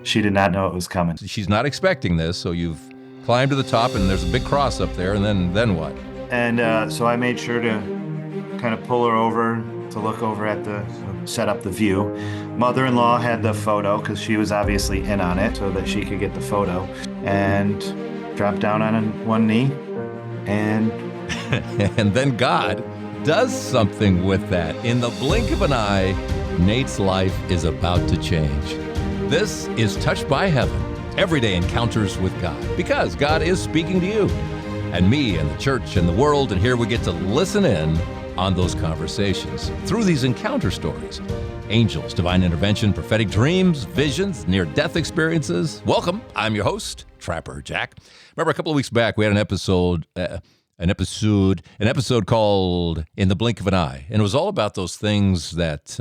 She did not know it was coming. She's not expecting this, so you've climbed to the top, and there's a big cross up there, and then what? And so I made sure to kind of pull her over to look over at set up the view. Mother-in-law had the photo because she was obviously in on it so that she could get the photo, and dropped down on one knee and... And then God does something with that. In the blink of an eye, Nate's life is about to change. This is Touched by Heaven, everyday encounters with God, because God is speaking to you and me and the church and the world, and here we get to listen in on those conversations through these encounter stories. Angels, divine intervention, prophetic dreams, visions, near-death experiences. Welcome. I'm your host, Trapper Jack. Remember a couple of weeks back, we had an episode called In the Blink of an Eye, and it was all about those things that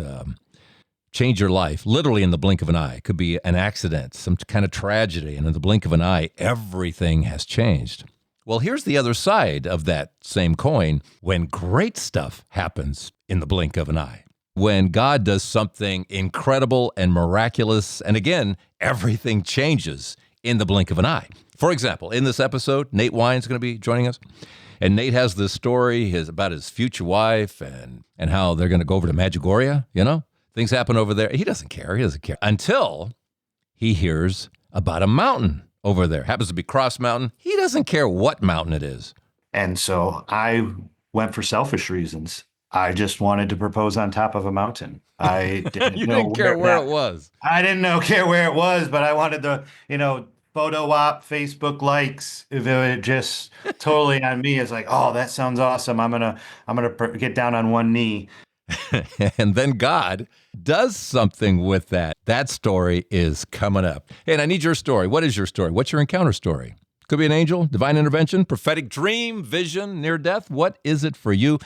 change your life, literally in the blink of an eye. It could be an accident, some kind of tragedy, and in the blink of an eye, everything has changed. Well, here's the other side of that same coin when great stuff happens in the blink of an eye. When God does something incredible and miraculous, and again, everything changes in the blink of an eye. For example, in this episode, Nate Wine's going to be joining us, and Nate has this story about his future wife and how they're going to go over to Medjugorje, Things happen over there. He doesn't care until he hears about a mountain over there. Happens to be Cross Mountain. He doesn't care what mountain it is. And so I went for selfish reasons. I just wanted to propose on top of a mountain. I didn't You didn't care where it was. I didn't care where it was, but I wanted the, photo op, Facebook likes. If it would just totally on me, it's like, oh, that sounds awesome. I'm gonna get down on one knee. And then God does something with that. That story is coming up. Hey, and I need your story. What is your story? What's your encounter story? Could be an angel, divine intervention, prophetic dream, vision, near death. What is it for you?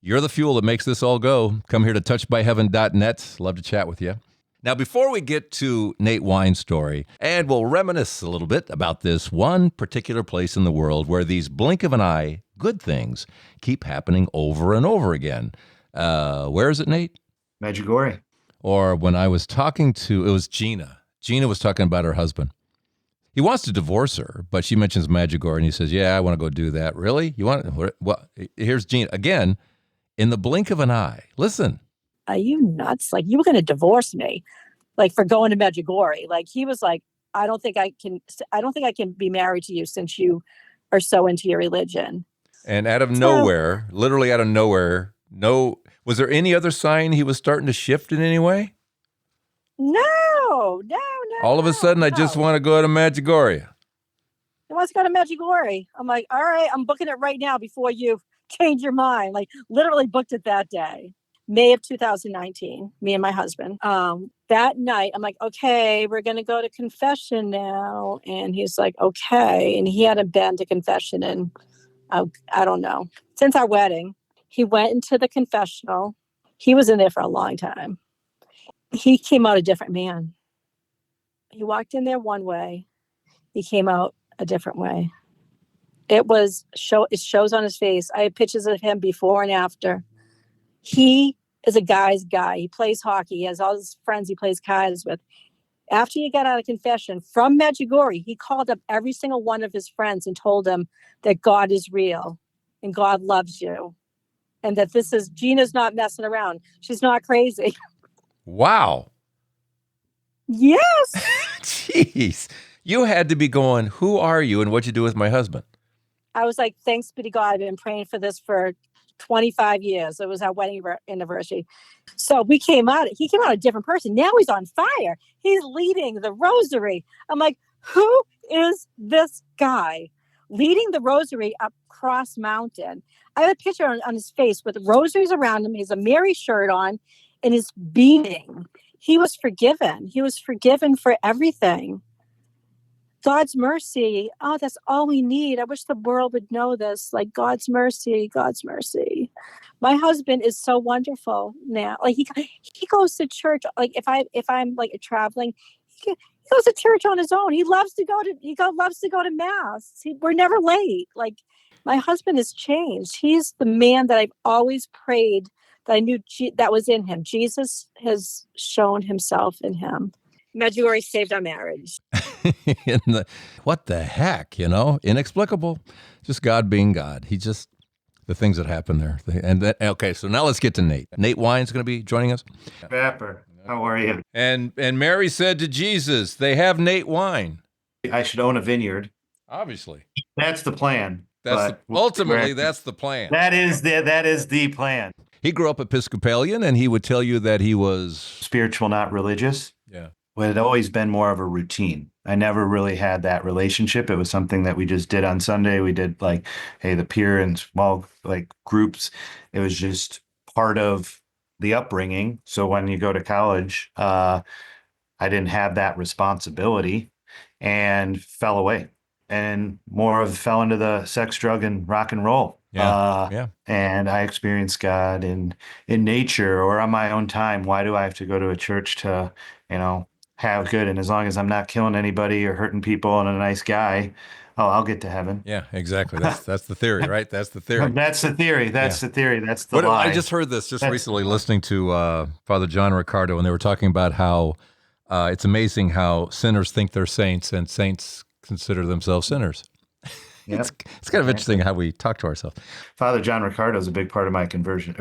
You're the fuel that makes this all go. Come here to touchedbyheaven.net. Love to chat with you. Now, before we get to Nate Wine's story, and we'll reminisce a little bit about this one particular place in the world where these blink of an eye good things keep happening over and over again. Where is it, Nate? Medjugorje. Or when I was talking it was Gina. Gina was talking about her husband. He wants to divorce her, but she mentions Medjugorje, and he says, yeah, I want to go do that. Really? You want to? Well, here's Gina. Again, in the blink of an eye. Listen. Are you nuts? Like, you were going to divorce me, like, for going to Medjugorje. Like, he was like, I don't think I can be married to you since you are so into your religion. And out of nowhere, literally out of nowhere, was there any other sign he was starting to shift in any way? No. All of a sudden, I just want to go to Medjugorje. He wants to go to Medjugorje. I'm like, all right, I'm booking it right now before you change your mind. Like, literally booked it that day. May of 2019, me and my husband. That night, I'm like, okay, we're going to go to confession now. And he's like, okay. And he hadn't been to confession in, I don't know, since our wedding. He went into the confessional. He was in there for a long time. He came out a different man. He walked in there one way. He came out a different way. It shows on his face. I have pictures of him before and after. He is a guy's guy. He plays hockey. He has all his friends he plays cards with. After he got out of confession from Medjugorje, he called up every single one of his friends and told them that God is real and God loves you. And that Gina's not messing around. She's not crazy. Wow. Yes. Jeez. You had to be going, who are you and what'd you do with my husband? I was like, thanks be to God. I've been praying for this for 25 years. It was our wedding anniversary. So he came out a different person. Now he's on fire. He's leading the rosary. I'm like, who is this guy leading the rosary up Cross Mountain? I have a picture on his face with rosaries around him. He has a Mary shirt on and is beaming. He was forgiven. He was forgiven for everything. God's mercy. Oh, that's all we need. I wish the world would know this. Like, God's mercy, God's mercy. My husband is so wonderful now. Like, he goes to church. Like, if I'm like traveling, he goes to church on his own. He loves to go to mass. We're never late. Like, my husband has changed. He's the man that I've always prayed that I knew that was in him. Jesus has shown himself in him. Medjugorje saved our marriage. What the heck, Inexplicable. Just God being God. The things that happen there. Okay, so now let's get to Nate. Nate Wine's going to be joining us. Rapper, how are you? And Mary said to Jesus, they have Nate Wine. I should own a vineyard. Obviously. That's the plan. Ultimately, that's the plan. That is the plan. He grew up Episcopalian, and he would tell you that he was spiritual, not religious. Yeah. But it had always been more of a routine. I never really had that relationship. It was something that we just did on Sunday. We did the peer and small groups. It was just part of the upbringing. So when you go to college, I didn't have that responsibility and fell away and fell into the sex, drug, and rock and roll. Yeah. And I experienced God in nature or on my own time. Why do I have to go to a church to, have good? And as long as I'm not killing anybody or hurting people and a nice guy, I'll get to heaven. Yeah, exactly. That's the theory, right? That's the theory. That's the theory. That's the theory. That's the lie. I just heard this recently listening to Father John Riccardo, and they were talking about how it's amazing how sinners think they're saints and saints consider themselves sinners. Yep. It's kind of interesting how we talk to ourselves. Father John Riccardo is a big part of my conversion,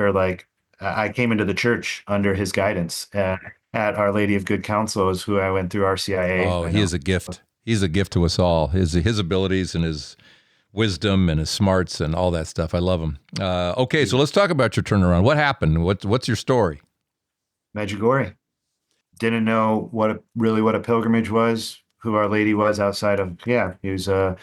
I came into the church under his guidance at Our Lady of Good Counsel is who I went through RCIA. Oh, he is a gift. He's a gift to us all. His abilities and his wisdom and his smarts and all that stuff. I love him. Okay, so let's talk about your turnaround. What happened? What's your story? Medjugorje. Didn't know what a pilgrimage was, who Our Lady was outside of, he was a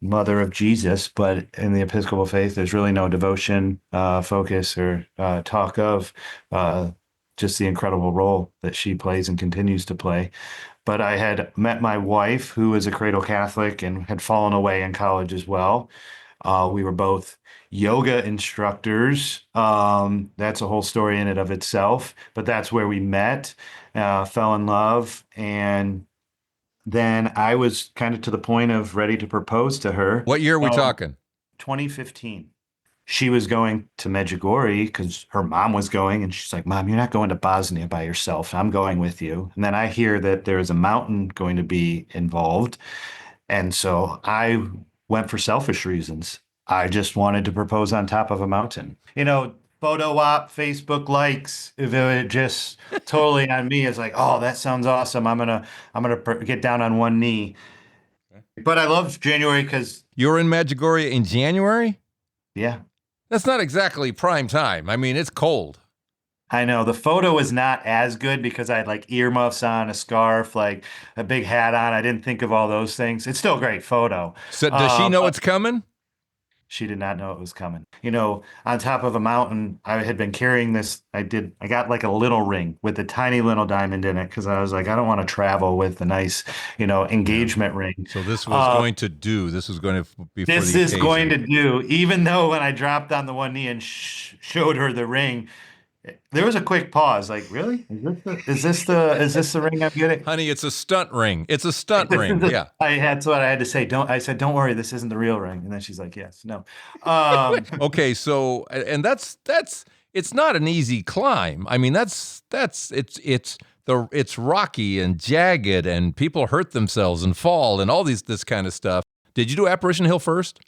mother of Jesus, but in the Episcopal faith, there's really no devotion, focus, or talk of just the incredible role that she plays and continues to play. But I had met my wife, who was a cradle Catholic and had fallen away in college as well. We were both yoga instructors. That's a whole story in and of itself, but that's where we met, fell in love, and then I was kind of to the point of ready to propose to her. What year are we talking? 2015. She was going to Medjugorje because her mom was going, and she's like, "Mom, you're not going to Bosnia by yourself. I'm going with you." And then I hear that there is a mountain going to be involved. And so I went for selfish reasons. I just wanted to propose on top of a mountain. Photo op, Facebook likes, if it just totally on me is like, oh, that sounds awesome. I'm gonna get down on one knee. But I love January because you were in Medjugorje in January. Yeah, that's not exactly prime time. I mean, it's cold. I know the photo is not as good because I had earmuffs on, a scarf, a big hat on. I didn't think of all those things. It's still a great photo. So does she know it's coming? She did not know it was coming. On top of a mountain, I had been carrying this. I got a little ring with a tiny little diamond in it because I was like, I don't want to travel with a nice, engagement ring. So this was going to do. This was going to be. This is going to do. Even though when I dropped on the one knee and showed her the ring, there was a quick pause. Like, really? Is this the ring I'm getting? Honey, it's a stunt ring. It's a stunt ring. Yeah. That's what I had to say. I said, don't worry, this isn't the real ring. And then she's like, yes, no. Okay, so and that's it's not an easy climb. I mean, it's rocky and jagged, and people hurt themselves and fall and all this kind of stuff. Did you do Apparition Hill first?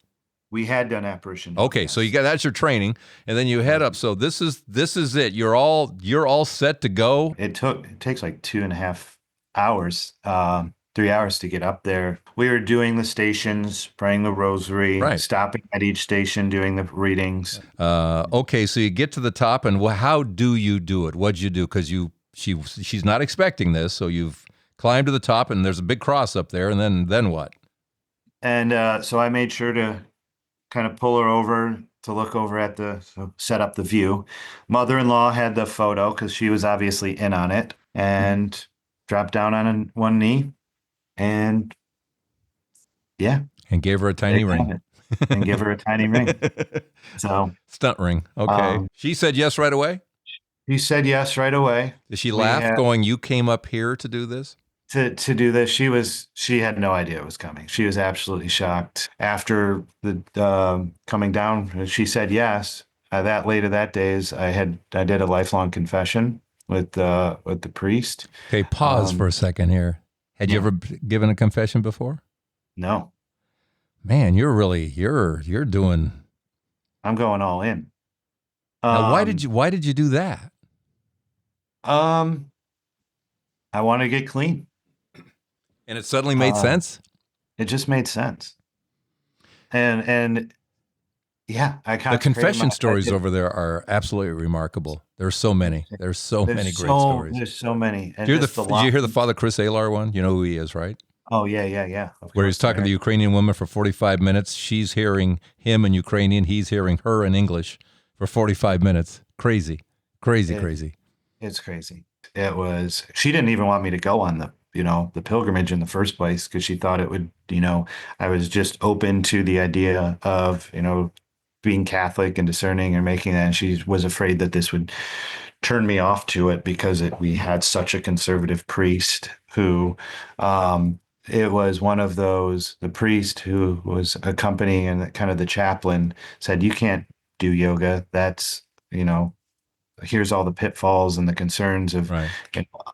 We had done Apparition. Okay, yes. So that's your training, and then you head up. So this is it. You're all set to go. It takes 2.5 hours, 3 hours to get up there. We were doing the stations, praying the rosary, right. Stopping at each station, doing the readings. Okay, so you get to the top, and how do you do it? What'd you do? Because she's not expecting this, so you've climbed to the top, and there's a big cross up there, and then what? And so I made sure to kind of pull her over to look over at set up the view. Mother-in-law had the photo because she was obviously in on it, and dropped down on one knee and gave her a tiny ring. And give her a tiny ring. So stunt ring. Okay. She said yes right away? She said yes right away. Did she laugh going, you came up here to do this? To do this, she had no idea it was coming. She was absolutely shocked. After the coming down, she said yes. Later that day I did a lifelong confession, with the priest. Okay, pause for Um, a second here. Had you yeah, ever given a confession before? no, Man, you're doing. I'm going all in. Now, Um, why did you do that? um, I want to get clean. And it suddenly made Uh, sense. it just made sense. And yeah, I The consecrated my. confession stories over there are absolutely remarkable. There's so many. There's so many great stories. There's so many, and Did you, just the did you lot. hear the Father Chris Alar one? You know who he is, right? Oh yeah, yeah, yeah. Of Where he's course, I talking to the heard. Ukrainian woman for 45 minutes. She's hearing him in Ukrainian. He's hearing her in English for 45 minutes. Crazy, crazy, It, crazy. it's crazy. It was. She didn't even want me to go on the pilgrimage in the first place because she thought it would. I was just open to the idea of being Catholic and discerning and making that. And she was afraid that this would turn me off to it because we had such a conservative priest who. It was one of those, the priest who was accompanying and kind of the chaplain said, you can't do yoga. That's, you know, here's all the pitfalls and the concerns of Right.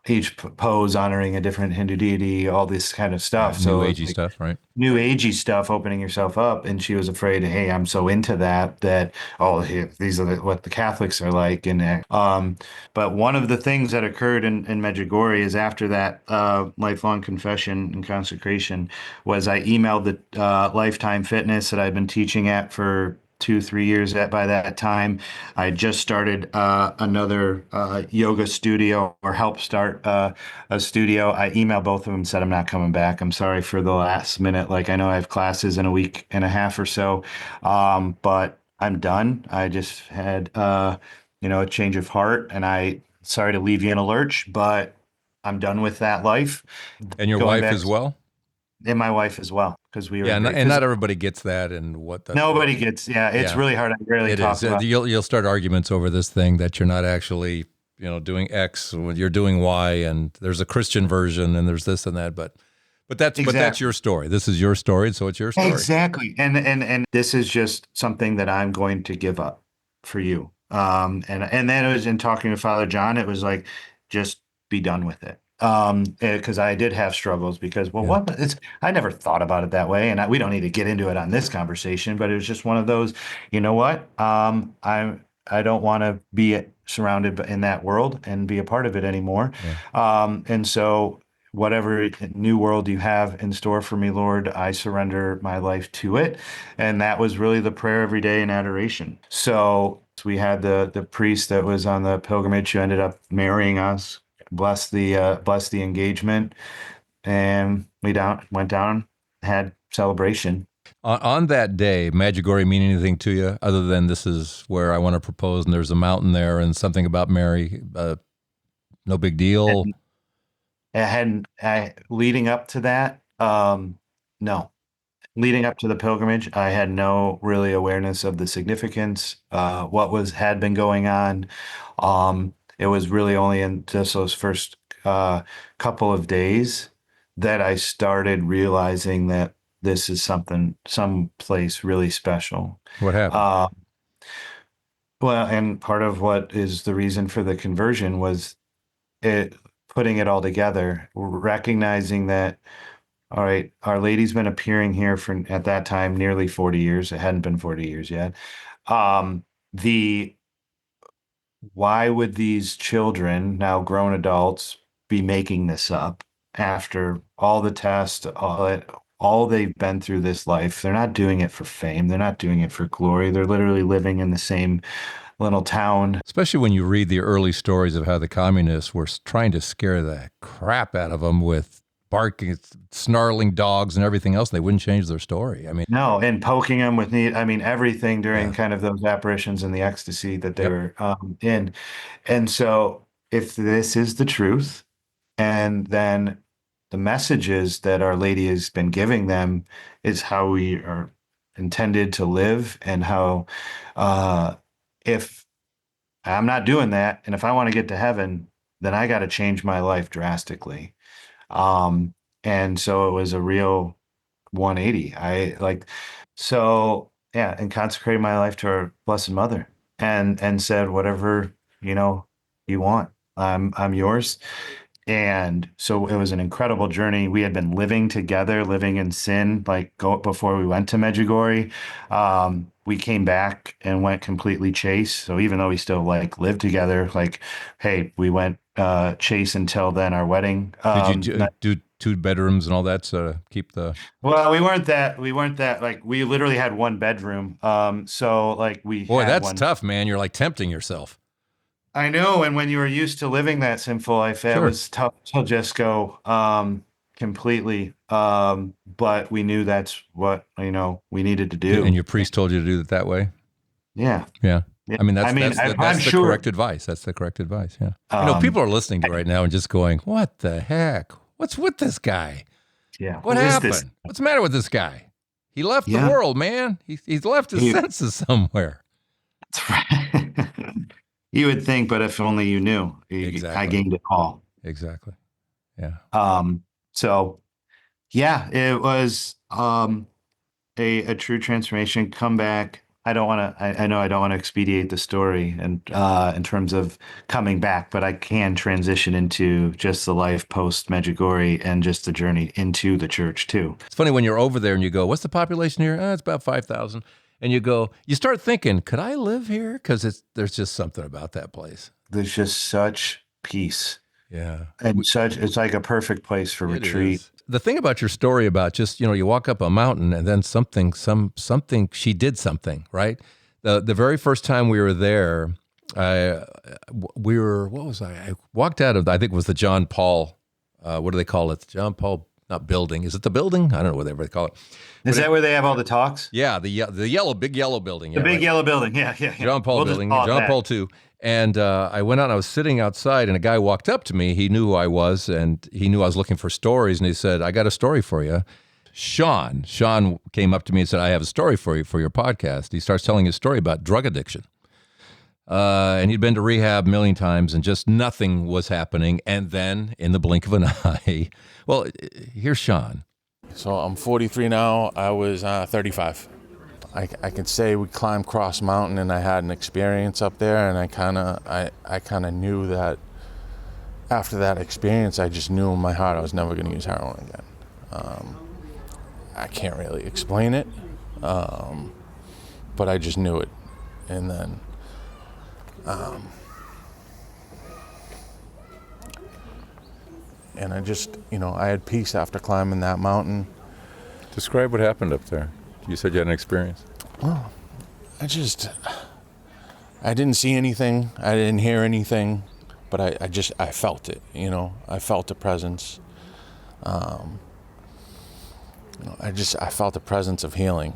each pose honoring a different Hindu deity, all this kind of Yeah. stuff. New So agey like stuff, right? new agey stuff, opening yourself up. And she was afraid, hey, I'm so into that oh, these are what the Catholics are like. And but one of the things that occurred in Medjugorje is after that lifelong confession and consecration was I emailed the Lifetime Fitness that I've been teaching at for 2, 3 years by that time. I just started another yoga studio or helped start a studio. I emailed both of them and said, I'm not coming back. I'm sorry for the last minute. Like, I know I have classes in a week and a half or so, but I'm done. I just had, a change of heart and sorry to leave you in a lurch, but I'm done with that life. And your Going wife back, as well? and my wife as well, because we were Yeah. in great, And because not everybody gets that and what the, nobody gets, yeah, it's yeah, really hard. I rarely it is. talk about. You'll start arguments over this thing that you're not actually, doing X when you're doing Y, and there's a Christian version and there's this and that. But that's Exactly. your story. This is your story, so it's your story. Exactly. And this is just something that I'm going to give up for you. And then it was in talking to Father John, it was like, just be done with it. Because I did have struggles because, well, Yeah. I never thought about it that way. And we don't need to get into it on this conversation, but it was just one of those, you know what? I don't want to be surrounded in that world and be a part of it anymore. Yeah. And so whatever new world you have in store for me, Lord, I surrender my life to it. And that was really the prayer every day in adoration. So we had the priest that was on the pilgrimage who ended up marrying us, bless the engagement, and we went down, had celebration. On that day, Medjugorje mean anything to you other than this is where I want to propose and there's a mountain there and something about Mary? No big deal. And leading up to that, no. Leading up to the pilgrimage, I had no really awareness of the significance, what had been going on. It was really only in just those first couple of days that I started realizing that this is some place really special. What happened? Uh, well, and part of what is the reason for the conversion was it putting it all together, recognizing that all right, Our Lady's been appearing here for at that time nearly 40 years. It hadn't been 40 years yet. The Why would these children, now grown adults, be making this up after all the tests, all they've been through this life? They're not doing it for fame. They're not doing it for glory. They're literally living in the same little town. Especially when you read the early stories of how the communists were trying to scare the crap out of them with barking, snarling dogs and everything else. They wouldn't change their story. I mean, No, and poking them with neat, I mean, everything during yeah. kind of those apparitions and the ecstasy that they Yep. were in. And so, if this is the truth, and then the messages that Our Lady has been giving them is how we are intended to live, and how, if I'm not doing that, and if I want to get to heaven, then I got to change my life drastically. Um, and so it was a real 180. Yeah, and consecrated my life to our Blessed Mother and said, whatever, you want. I'm yours. And so it was an incredible journey. We had been living together, living in sin, like go before we went to Medjugorje. We came back and went completely chase. So even though we still like lived together, like, hey, we went chase until then our wedding. Did you do 2 bedrooms and all that to keep the? Well, we weren't that like we literally had one bedroom. So like we Boy, had that's one. tough, man. You're like tempting yourself. I know, and when you were used to living that simple life, it Sure. was tough to just go completely. But we knew that's what, we needed to And do. your priest told you to do it that way? Yeah. Yeah. Yeah. I mean, I mean, I'm that's the sure. correct advice. That's the correct advice. Yeah. Um, People are listening to right now and just going, what the heck? What's with this guy? yeah. What Who is this? happened? What's the matter with this guy? He left the Yeah. world, man. He's left his He- senses somewhere. That's right. You would think, but if only you knew. I Exactly. gained it all. Exactly. Yeah. So yeah, it was a true transformation. Come back. I don't want to. I know I don't want to expedite the story, and in terms of coming back, but I can transition into just the life post Medjugorje and just the journey into the church too. It's funny when you're over there and you go, what's the population here? It's about 5,000. And you start thinking, could I live here? Because there's just something about that place. There's just such peace Yeah. and it's like a perfect place for It retreat. is. The thing about your story about just, you walk up a mountain and then something, she did something, right? The very first time we were there, what was I? I walked out of, I think it was the John Paul, what do they call it? John Paul, not building. Is it the building? I don't know whatever they call it. Is that where they have all the talks? Yeah, the big yellow building. The Yeah, big right. yellow building. Yeah. John Paul We'll just building, call it John that. Paul II. And I went out and I was sitting outside and a guy walked up to me. He knew who I was and he knew I was looking for stories. And he said, I got a story for you. Sean came up to me and said, I have a story for you for your podcast. He starts telling his story about drug addiction. And he'd been to rehab a million times and just nothing was happening. And then in the blink of an eye, well, here's Sean. So I'm 43 now. I was 35. I can say we climbed Cross Mountain and I had an experience up there, and I kind of knew that after that experience, I just knew in my heart I was never going to use heroin again. I can't really explain it, but I just knew it. And then and I just, I had peace after climbing that mountain. Describe what happened up there. You said you had an experience. Well, I didn't see anything. I didn't hear anything, but I felt it, I felt the presence. I felt the presence of healing,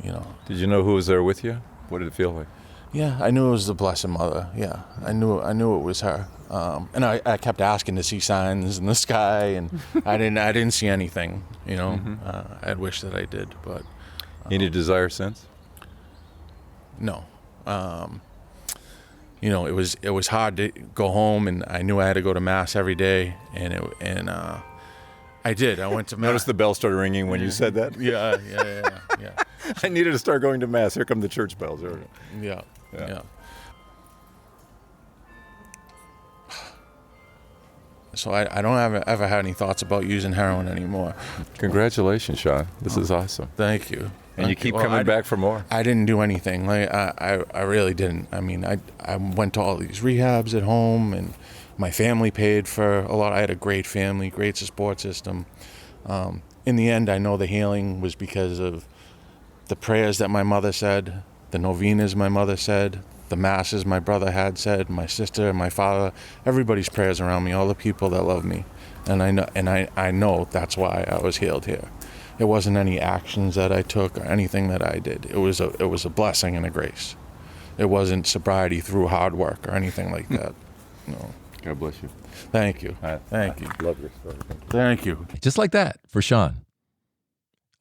Did you know who was there with you? What did it feel like? Yeah, I knew it was the Blessed Mother. Yeah, I knew it was her. And I kept asking to see signs in the sky, and I didn't see anything. I'd wish that I did, but Any desire since? no. It was hard to go home, and I knew I had to go to mass every day, and I did. I went to mass. Notice the bell started ringing when you said that. Yeah. I needed to start going to mass. Here come the church bells. Yeah. So I don't ever have any thoughts about using heroin anymore. Congratulations, Sean. This is awesome. Thank you. And you Thank keep Well, coming back for more. I didn't do anything. Like I really didn't. I mean, I went to all these rehabs at home, and my family paid for a lot. I had a great family, great support system. In the end, I know the healing was because of the prayers that my mother said, the novenas my mother said, the masses my brother had said, my sister, my father, everybody's prayers around me, all the people that love me, and I know that's why I was healed here. It wasn't any actions that I took or anything that I did. It was a blessing and a grace. It wasn't sobriety through hard work or anything like that. No. God bless you. Thank you. Thank you. Love your story. Thank you. Just like that for Sean.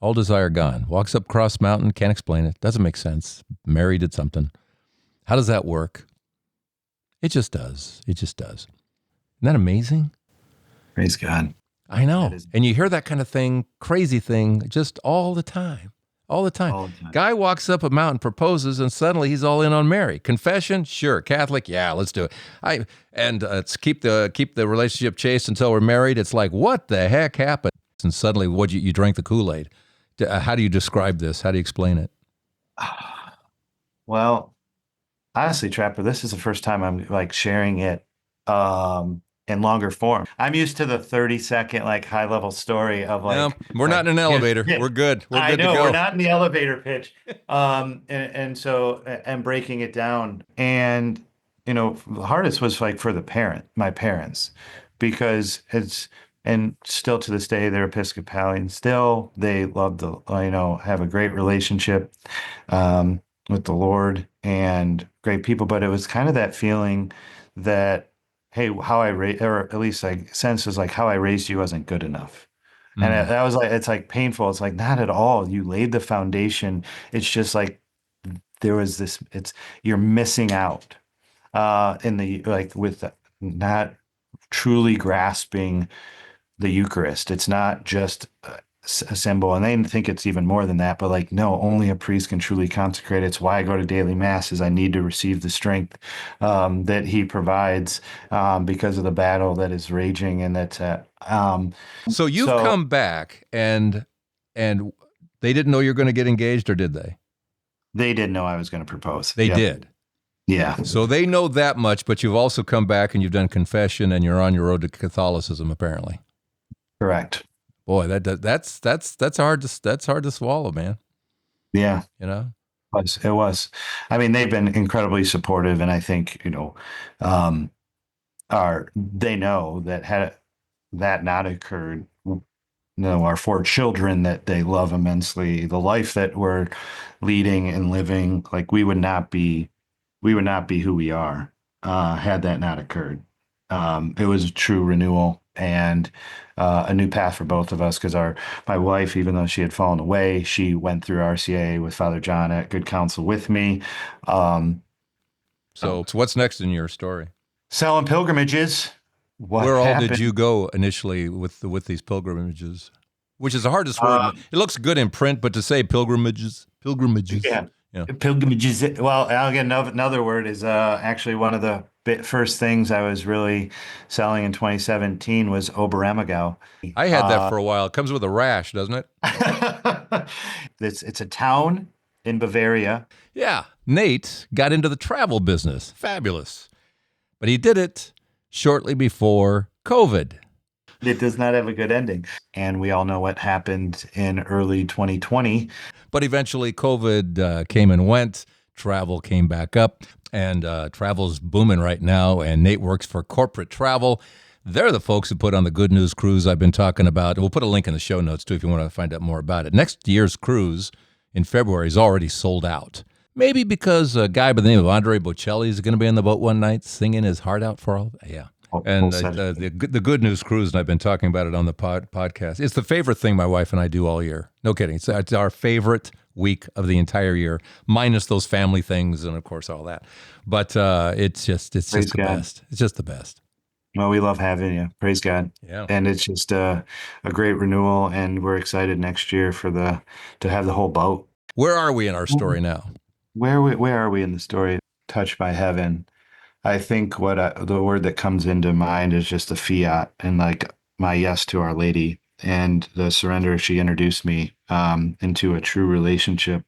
All desire gone. Walks up Cross Mountain, can't explain it. Doesn't make sense. Mary did something. How does that work? It just does. It just does. Isn't that amazing? Praise God. I know. That is- And you hear that kind of thing, crazy thing, just all the time. All the time. All the time. Guy walks up a mountain, proposes, and suddenly he's all in on Mary. Confession, sure. Catholic, yeah, let's do it. It's keep the relationship chaste until we're married. It's like, what the heck happened? And suddenly, you drank the Kool-Aid. How do you describe this? How do you explain it? Well, honestly, Trapper, this is the first time I'm like sharing it in longer form. I'm used to the 30-second like high level story of like No, we're not in an elevator. yeah. We're good. We're I good know to go. we're not in the elevator pitch. And so and breaking it down. And the hardest was like for my parents, because and still to this day they're Episcopalian. Still they love have a great relationship with the Lord and great people. But it was kind of that feeling that, hey, how I raised, or at least I sense is like how I raised you wasn't good enough. And that was like, it's like painful. It's like, not at all. You laid the foundation. It's just like there was you're missing out in the, like, with not truly grasping the Eucharist. It's not just a symbol, and they think it's even more than that. But like, no, only a priest can truly consecrate. It's why I go to daily mass, is I need to receive the strength that he provides because of the battle that is raging, and that's So you've come back, and they didn't know you're going to get engaged, or did they? They didn't know I was going to propose. They did. Yeah. So they know that much, but you've also come back and you've done confession, and you're on your road to Catholicism, apparently. Correct. Boy, that's hard to swallow, man. Yeah. It was. I mean, they've been incredibly supportive, and I think they know that had that not occurred, our 4 children that they love immensely, the life that we're leading and living, like we would not be who we are had that not occurred. It was a true renewal and a new path for both of us, because my wife, even though she had fallen away, she went through RCA with Father John at Good Counsel with me. So what's next in your story? Selling pilgrimages. Where all did you go initially with these pilgrimages? Which is the hardest word. It looks good in print, but to say pilgrimages. Yeah. Pilgrimages. Well, I'll get another word is actually one of the first things I was really selling in 2017 was Oberammergau. I had that for a while. It comes with a rash, doesn't it? It's a town in Bavaria. Yeah. Nate got into the travel business. Fabulous. But he did it shortly before COVID. It does not have a good ending. And we all know what happened in early 2020. But eventually COVID came and went. Travel came back up, and travel's booming right now. And Nate works for Corporate Travel. They're the folks who put on the Good News Cruise I've been talking about. And we'll put a link in the show notes, too, if you want to find out more about it. Next year's cruise in February is already sold out. Maybe because a guy by the name of Andre Bocelli is going to be on the boat one night singing his heart out for all. Yeah. And the Good News Cruise, and I've been talking about it on the podcast. It's the favorite thing my wife and I do all year. No kidding. It's our favorite week of the entire year, minus those family things and, of course, all that. But it's just the best. It's just the best. Well, we love having you. Praise God. Yeah. And it's just a great renewal, and we're excited next year to have the whole boat. Where are we in our story now? Where are we in the story? Touched by heaven. I think the word that comes into mind is just the fiat, and like my yes to Our Lady, and the surrender she introduced me into a true relationship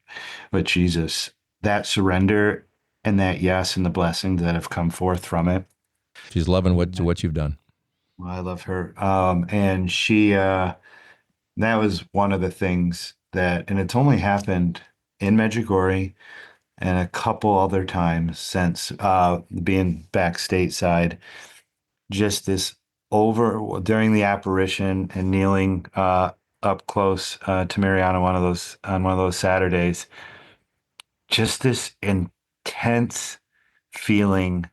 with Jesus. That surrender and that yes and the blessings that have come forth from it. She's loving what you've done. Well, I love her. And she, that was one of the things and it's only happened in Medjugorje and a couple other times since being back stateside. Just this during the apparition and kneeling up close to Mary on one of those Saturdays. Just this intense feeling.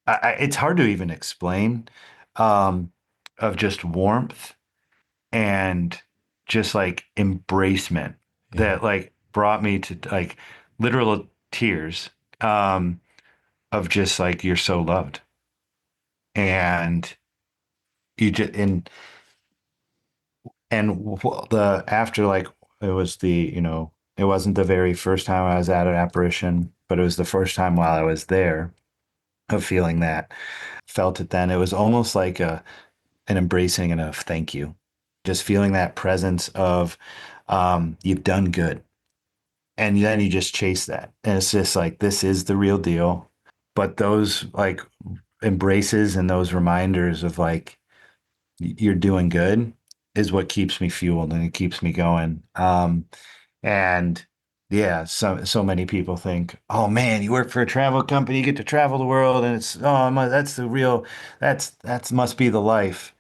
It's hard to even explain, of just warmth and just like embracement that like brought me to like literal tears of just like, you're so loved. And you just, and the, after, like, it was the, It wasn't the very first time I was at an apparition, but it was the first time while I was there of feeling that. Felt it then. It was almost like an embracing and a thank you. Just feeling that presence of you've done good. And then you just chase that. And it's just like, this is the real deal. But those like embraces and those reminders of like, you're doing good is what keeps me fueled and it keeps me going. And yeah, so many people think, oh man, you work for a travel company, you get to travel the world, and it's that's the real that's must be the life.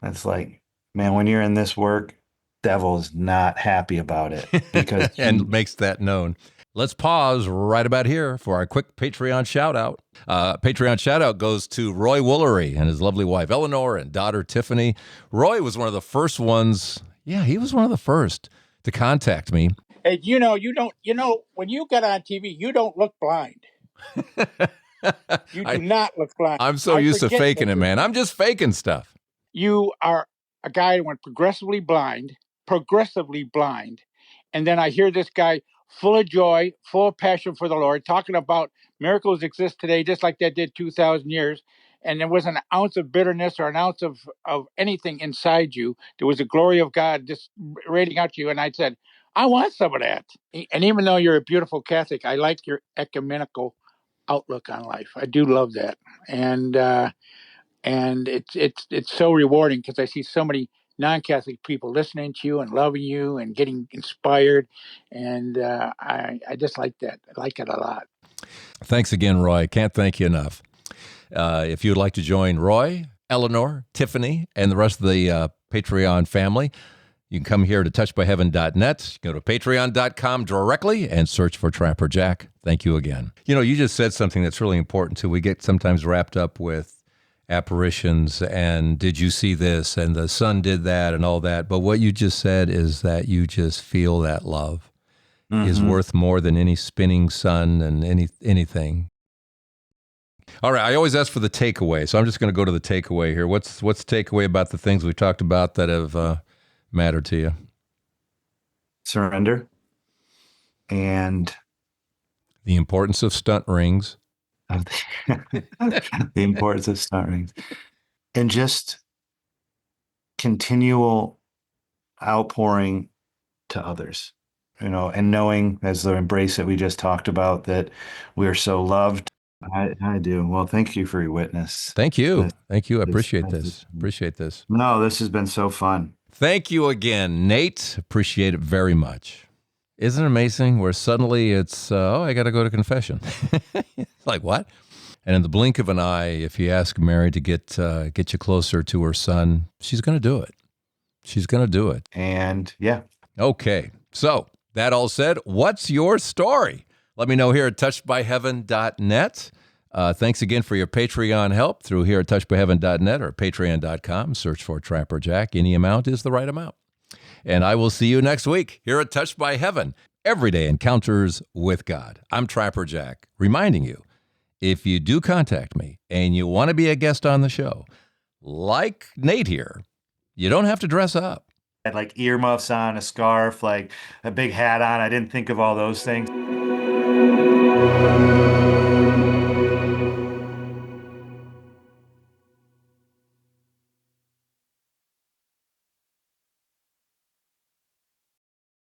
That's like, man, when you're in this work, devil's not happy about it because And makes that known. Let's pause right about here for our quick Patreon shout out. Patreon shout out goes to Roy Woolery and his lovely wife Eleanor and daughter Tiffany. Roy was one of the first ones. Yeah, he was one of the first to contact me. Hey, you know, when you get on TV, you don't look blind. You do not look blind. I'm so used to faking it, man. I'm just faking stuff. You are a guy who went progressively blind, and then I hear this guy full of joy, full of passion for the Lord, talking about miracles exist today just like they did 2,000 years. And there wasn't an ounce of bitterness or an ounce of anything inside you. There was the glory of God just radiating out to you. And I said, I want some of that. And even though you're a beautiful Catholic, I like your ecumenical outlook on life. I do love that. And it's so rewarding because I see so many non-Catholic people listening to you and loving you and getting inspired, and I just like that. I like it a lot. Thanks again, Roy. Can't thank you enough. If you'd like to join Roy, Eleanor, Tiffany, and the rest of the Patreon family, you can come here to touchedbyheaven.net. Go to patreon.com directly and search for Trapper Jack. Thank you again. You know, you just said something that's really important too. We get sometimes wrapped up with apparitions and did you see this and the sun did that and all that. But what you just said is that you just feel that love is worth more than any spinning sun and anything. All right, I always ask for the takeaway, so I'm just going to go to the takeaway here. What's the takeaway about the things we talked about that have mattered to you? surrender and The importance of stunt rings. of the importance of stunt rings and just continual outpouring to others, and knowing as the embrace that we just talked about that we're so loved. I do. Well, thank you for your witness. Thank you. Thank you. I This- appreciate this- this. Appreciate this. No, this has been so fun. Thank you again, Nate. Appreciate it very much. Isn't it amazing where suddenly it's, I got to go to confession. It's like, what? And in the blink of an eye, if you ask Mary to get you closer to her son, she's going to do it. She's going to do it. And yeah, Okay. So that all said, what's your story? Let me know here at touchedbyheaven.net. Thanks again for your Patreon help through here at touchedbyheaven.net or patreon.com. Search for Trapper Jack. Any amount is the right amount. And I will see you next week here at Touched by Heaven, everyday encounters with God. I'm Trapper Jack, reminding you, if you do contact me and you want to be a guest on the show, like Nate here, you don't have to dress up. I had like earmuffs on, a scarf, like a big hat on. I didn't think of all those things.